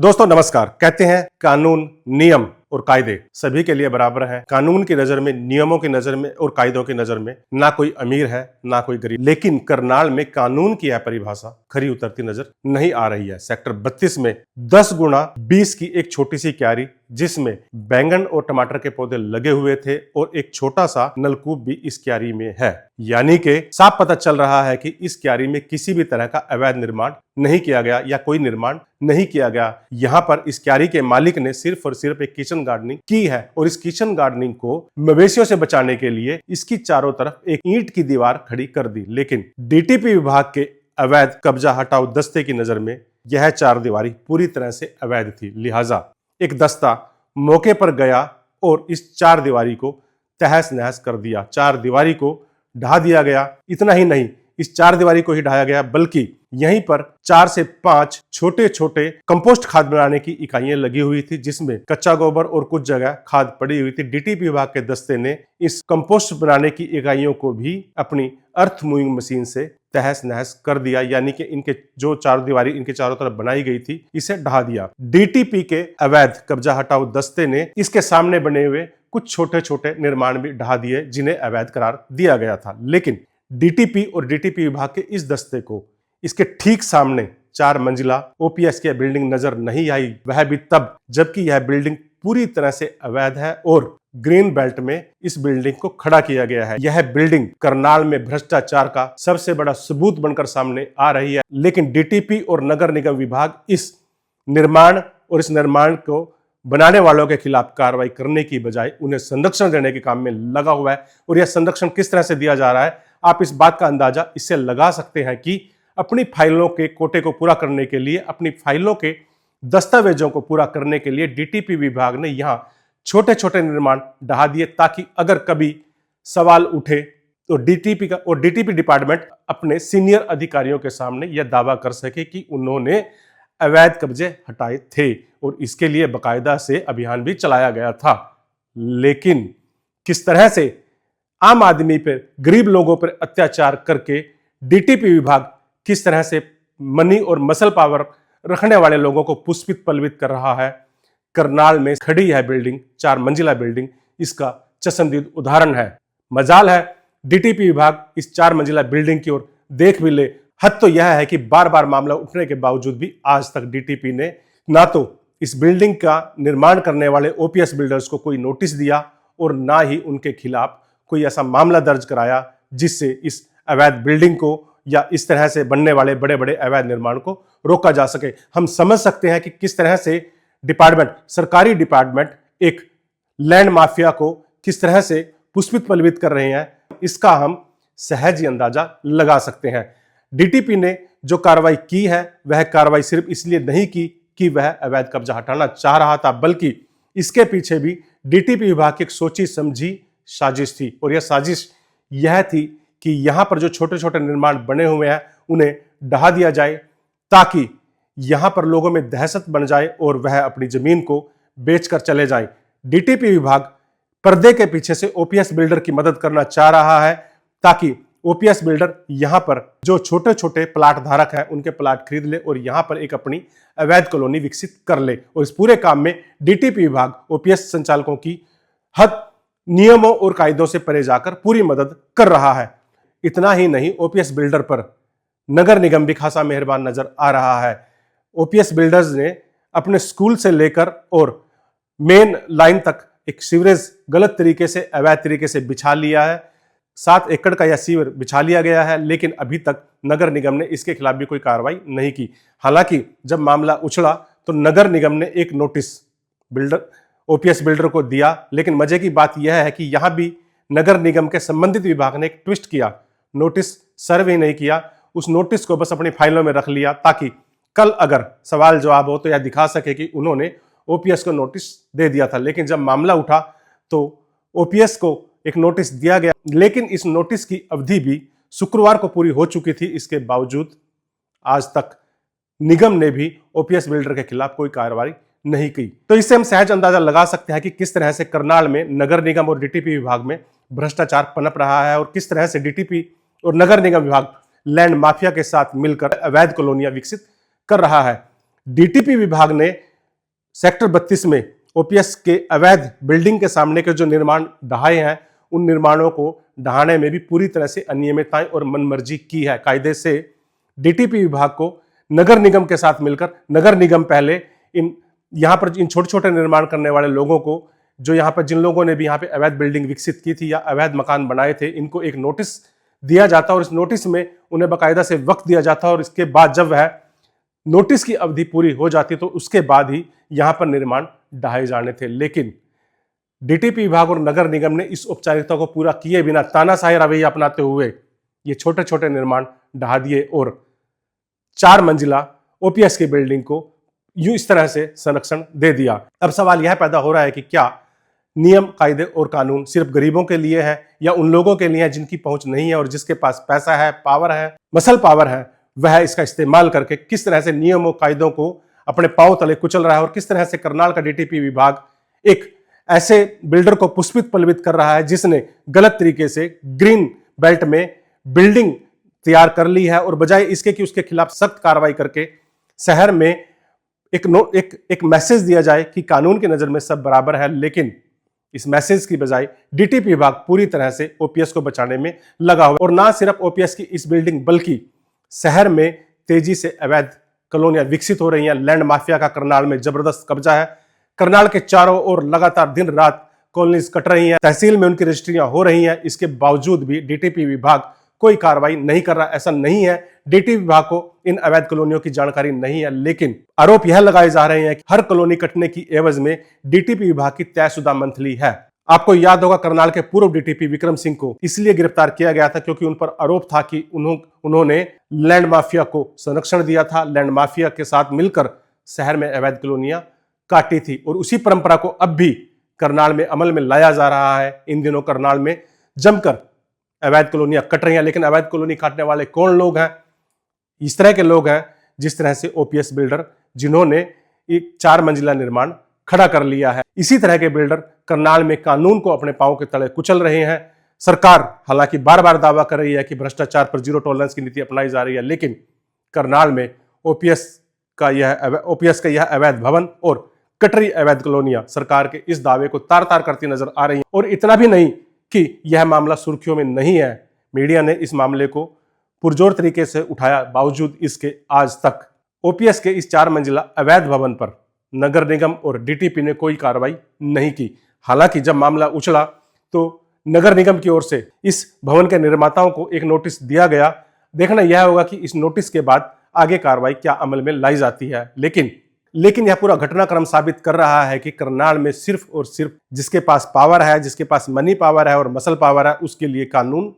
दोस्तों नमस्कार। कहते हैं कानून, नियम और कायदे सभी के लिए बराबर हैं। कानून की नजर में, नियमों की नजर में और कायदों की नजर में ना कोई अमीर है ना कोई गरीब। लेकिन करनाल में कानून की यह परिभाषा खरी उतरती नजर नहीं आ रही है। सेक्टर 32 में 10 गुणा 20 की एक छोटी सी क्यारी जिसमें बैंगन और टमाटर के पौधे लगे हुए थे और एक छोटा सा नलकूप भी इस क्यारी में है। यानी कि साफ पता चल रहा है कि इस क्यारी में किसी भी तरह का अवैध निर्माण नहीं किया गया या कोई निर्माण नहीं किया गया। यहाँ पर इस क्यारी के मालिक ने सिर्फ और सिर्फ एक किचन गार्डनिंग की है और इस किचन गार्डनिंग को मवेशियों से बचाने के लिए इसकी चारों तरफ एक ईंट की दीवार खड़ी कर दी। लेकिन डीटीपी विभाग के अवैध कब्जा हटाओ दस्ते की नजर में यह चारदीवारी पूरी तरह से अवैध थी। लिहाजा एक दस्ता मौके पर गया और इस चारदीवारी को तहस नहस कर दिया। चारदीवारी को ढा दिया गया। इतना ही नहीं, इस चारदीवारी को ही ढाया गया बल्कि यहीं पर 4 से 5 छोटे छोटे कंपोस्ट खाद बनाने की इकाइयां लगी हुई थी जिसमें कच्चा गोबर और कुछ जगह खाद पड़ी हुई थी। डीटीपी विभाग के दस्ते ने इस कंपोस्ट बनाने की इकाइयों को भी अपनी अर्थ मूविंग मशीन से तहस नहस कर दिया। यानी कि इनके जो चारदीवारी इनके चारों तरफ बनाई गई थी इसे ढा दिया। डीटीपी के अवैध कब्जा हटाओ दस्ते ने इसके सामने बने हुए कुछ छोटे छोटे निर्माण भी ढा दिए जिन्हें अवैध करार दिया गया था। लेकिन डीटीपी और डीटीपी विभाग के इस दस्ते को इसके ठीक सामने 4 मंजिला ओपीएस की बिल्डिंग नजर नहीं आई, वह भी तब जबकि यह बिल्डिंग पूरी तरह से अवैध है और ग्रीन बेल्ट में इस बिल्डिंग को खड़ा किया गया है। यह बिल्डिंग करनाल में भ्रष्टाचार का सबसे बड़ा सबूत बनकर सामने आ रही है। लेकिन डीटीपी और नगर निगम विभाग इस निर्माण और इस निर्माण को बनाने वालों के खिलाफ कार्रवाई करने की बजाय उन्हें संरक्षण देने के काम में लगा हुआ है। और यह संरक्षण किस तरह से दिया जा रहा है, आप इस बात का अंदाजा इससे लगा सकते हैं कि अपनी फाइलों के कोटे को पूरा करने के लिए, अपनी फाइलों के दस्तावेजों को पूरा करने के लिए डीटीपी विभाग ने यहां छोटे छोटे निर्माण ढहा दिए ताकि अगर कभी सवाल उठे तो डीटीपी डिपार्टमेंट अपने सीनियर अधिकारियों के सामने यह दावा कर सके कि उन्होंने अवैध कब्जे हटाए थे और इसके लिए बाकायदा से अभियान भी चलाया गया था। लेकिन किस तरह से आम आदमी पर, गरीब लोगों पर अत्याचार करके डीटीपी विभाग किस तरह से मनी और मसल पावर रखने वाले लोगों को पुष्पित पलवित कर रहा है। करनाल में खड़ी है बिल्डिंग, 4 मंजिला बिल्डिंग, इसका चश्मदीद उदाहरण है। मजाल है डीटीपी विभाग इस 4 मंजिला बिल्डिंग की ओर देख भी ले। हद तो यह है कि बार बार मामला उठने के बावजूद भी आज तक डीटीपी ने ना तो इस बिल्डिंग का निर्माण करने वाले ओपीएस बिल्डर्स को कोई नोटिस दिया और ना ही उनके खिलाफ कोई ऐसा मामला दर्ज कराया जिससे इस अवैध बिल्डिंग को या इस तरह से बनने वाले बड़े बड़े अवैध निर्माण को रोका जा सके। हम समझ सकते हैं कि किस तरह से सरकारी डिपार्टमेंट एक लैंड माफिया को किस तरह से पुष्पित पलवित कर रहे हैं, इसका हम सहज ही अंदाजा लगा सकते हैं। डीटीपी ने जो कार्रवाई की है वह कार्रवाई सिर्फ इसलिए नहीं की कि वह अवैध कब्जा हटाना चाह रहा था, बल्कि इसके पीछे भी डीटीपी विभाग की एक सोची समझी साजिश थी। और यह साजिश यह थी कि यहां पर जो छोटे छोटे निर्माण बने हुए हैं उन्हें ढहा दिया जाए ताकि यहां पर लोगों में दहशत बन जाए और वह अपनी जमीन को बेचकर चले जाएं। डीटीपी विभाग पर्दे के पीछे से ओपीएस बिल्डर की मदद करना चाह रहा है ताकि ओपीएस बिल्डर यहां पर जो छोटे छोटे प्लाट धारक हैं उनके प्लाट खरीद ले और यहां पर एक अपनी अवैध कॉलोनी विकसित कर ले। और इस पूरे काम में डीटीपी विभाग ओपीएस संचालकों की हद नियमों और कायदों से परे जाकर पूरी मदद कर रहा है। इतना ही नहीं, ओपीएस बिल्डर पर नगर निगम भी खासा मेहरबान नजर आ रहा है। ओपीएस बिल्डर्स ने अपने स्कूल से लेकर और मेन लाइन तक एक सीवरेज गलत तरीके से, अवैध तरीके से बिछा लिया है। 7 एकड़ का यह सीवर बिछा लिया गया है, लेकिन अभी तक नगर निगम ने इसके खिलाफ भी कोई कार्रवाई नहीं की। हालांकि जब मामला उछला तो नगर निगम ने एक नोटिस ओपीएस बिल्डर को दिया। लेकिन मजे की बात यह है कि यहां भी नगर निगम के संबंधित विभाग ने एक ट्विस्ट किया, नोटिस सर्व ही नहीं किया, उस नोटिस को बस अपनी फाइलों में रख लिया ताकि कल अगर सवाल जवाब हो तो यह दिखा सके कि उन्होंने ओपीएस को नोटिस दे दिया था। लेकिन जब मामला उठा तो ओपीएस को एक नोटिस दिया गया, लेकिन इस नोटिस की अवधि भी शुक्रवार को पूरी हो चुकी थी। इसके बावजूद आज तक निगम ने भी ओपीएस बिल्डर के खिलाफ कोई कार्रवाई नहीं की। तो इससे हम सहज अंदाजा लगा सकते हैं कि किस तरह से करनाल में नगर निगम और डीटीपी विभाग में भ्रष्टाचार पनप रहा है और किस तरह से डीटीपी और नगर निगम विभाग लैंड माफिया के साथ मिलकर अवैध कॉलोनियां विकसित कर रहा है। डीटीपी विभाग ने सेक्टर 32 में ओपीएस के अवैध बिल्डिंग के सामने के जो निर्माण ढहाए हैं, उन निर्माणों को ढहाने में भी पूरी तरह से अनियमितताएं और मनमर्जी की है। कायदे से डीटीपी विभाग को नगर निगम के साथ मिलकर, नगर निगम पहले यहाँ पर इन छोटे छोटे निर्माण करने वाले लोगों को, जो यहाँ पर जिन लोगों ने भी यहाँ पे अवैध बिल्डिंग विकसित की थी या अवैध मकान बनाए थे, इनको एक नोटिस दिया जाता और इस नोटिस में उन्हें बाकायदा से वक्त दिया जाता और इसके बाद जब वह नोटिस की अवधि पूरी हो जाती तो उसके बाद ही यहाँ पर निर्माण ढहाए जाने थे। लेकिन डीटीपी विभाग और नगर निगम ने इस औपचारिकता को पूरा किए बिना तानाशाही रवैया अपनाते हुए ये छोटे छोटे निर्माण ढहा दिए और 4 मंजिला ओपीएस की बिल्डिंग को यूं इस तरह से संरक्षण दे दिया। अब सवाल यह पैदा हो रहा है कि क्या नियम, कायदे और कानून सिर्फ गरीबों के लिए है या उन लोगों के लिए है जिनकी पहुंच नहीं है और जिसके पास पैसा है, पावर है, मसल पावर है, वह इसका इस्तेमाल करके किस तरह से नियमों, कायदों को अपने पांव तले कुचल रहा है और किस तरह से करनाल का डीटीपी विभाग एक ऐसे बिल्डर को पुष्पित पल्वित कर रहा है जिसने गलत तरीके से ग्रीन बेल्ट में बिल्डिंग तैयार कर ली है और बजाय इसके कि उसके खिलाफ सख्त कार्रवाई करके शहर में एक मैसेज दिया जाए कि कानून की नजर में सब बराबर है, लेकिन इस मैसेज की बजाय डीटीपी विभाग पूरी तरह से ओपीएस को बचाने में लगा हुआ और ना सिर्फ ओपीएस की इस बिल्डिंग बल्कि शहर में तेजी से अवैध कॉलोनियां विकसित हो रही हैं। लैंड माफिया का करनाल में जबरदस्त कब्जा है। करनाल के चारों ओर लगातार दिन रात कॉलोनीज कट रही हैं, तहसील में उनकी रजिस्ट्रियां हो रही हैं। इसके बावजूद भी डीटीपी विभाग कोई कार्रवाई नहीं कर रहा। ऐसा नहीं है डीटीपी विभाग को इन अवैध कॉलोनियों की जानकारी नहीं है, लेकिन आरोप यह लगाए जा रहे हैं कि हर कॉलोनी कटने की एवज में डीटीपी विभाग की तयशुदा मंथली है। आपको याद होगा करनाल के पूर्व डीटीपी विक्रम सिंह को इसलिए गिरफ्तार किया गया था क्योंकि उन पर आरोप था कि उन्होंने लैंड माफिया को संरक्षण दिया था, लैंड माफिया के साथ मिलकर शहर में अवैध कॉलोनियां काटी थी और उसी परंपरा को अब भी करनाल में अमल में लाया जा रहा है। इन दिनों करनाल में जमकर अवैध कॉलोनियां कट रही हैं, लेकिन अवैध कॉलोनी काटने वाले कौन लोग हैं? इस तरह के लोग हैं जिस तरह से ओपीएस बिल्डर जिन्होंने एक 4 मंजिला निर्माण खड़ा कर लिया है। इसी तरह के बिल्डर करनाल में कानून को अपने पांव के तले कुचल रहे हैं। सरकार हालांकि बार बार दावा कर रही है कि भ्रष्टाचार पर जीरो टॉलरेंस की नीति अपनाई जा रही है, लेकिन करनाल में ओपीएस का यह अवैध भवन और कटरी अवैध कॉलोनियां सरकार के इस दावे को तार तार करती नजर आ रही हैं। और इतना भी नहीं कि यह मामला सुर्खियों में नहीं है, मीडिया ने इस मामले को पुरजोर तरीके से उठाया, बावजूद इसके आज तक ओपीएस के इस 4 मंजिला अवैध भवन पर नगर निगम और डीटीपी ने कोई कार्रवाई नहीं की। हालांकि जब मामला उछला तो नगर निगम की ओर से इस भवन के निर्माताओं को एक नोटिस दिया गया। देखना यह होगा कि इस नोटिस के बाद आगे कार्रवाई क्या अमल में लाई जाती है। लेकिन यह पूरा घटनाक्रम साबित कर रहा है कि करनाल में सिर्फ और सिर्फ जिसके पास पावर है, जिसके पास मनी पावर है और मसल पावर है, उसके लिए कानून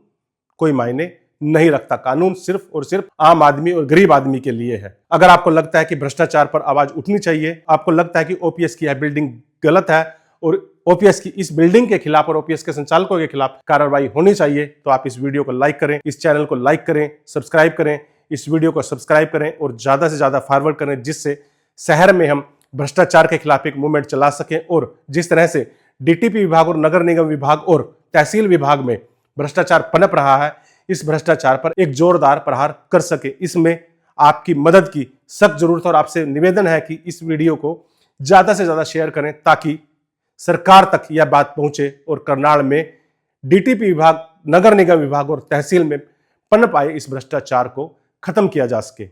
कोई मायने नहीं रखता। कानून सिर्फ और सिर्फ आम आदमी और गरीब आदमी के लिए है। अगर आपको लगता है कि भ्रष्टाचार पर आवाज उठनी चाहिए, आपको लगता है कि ओपीएस की यह बिल्डिंग गलत है और ओपीएस की इस बिल्डिंग के खिलाफ और ओपीएस के संचालकों के खिलाफ कार्रवाई होनी चाहिए, तो आप इस वीडियो को लाइक करें, इस चैनल को लाइक करें, सब्सक्राइब करें, इस वीडियो को सब्सक्राइब करें और ज्यादा से ज्यादा फॉरवर्ड करें, जिससे शहर में हम भ्रष्टाचार के खिलाफ एक मूवमेंट चला सकें। और जिस तरह से डीटीपी विभाग और नगर निगम विभाग और तहसील विभाग में भ्रष्टाचार पनप रहा है, इस भ्रष्टाचार पर एक जोरदार प्रहार कर सके। इसमें आपकी मदद की सख्त जरूरत और आपसे निवेदन है कि इस वीडियो को ज्यादा से ज्यादा शेयर करें ताकि सरकार तक यह बात पहुंचे और करनाल में डीटीपी विभाग, नगर निगम विभाग और तहसील में पनप आए इस भ्रष्टाचार को खत्म किया जा सके।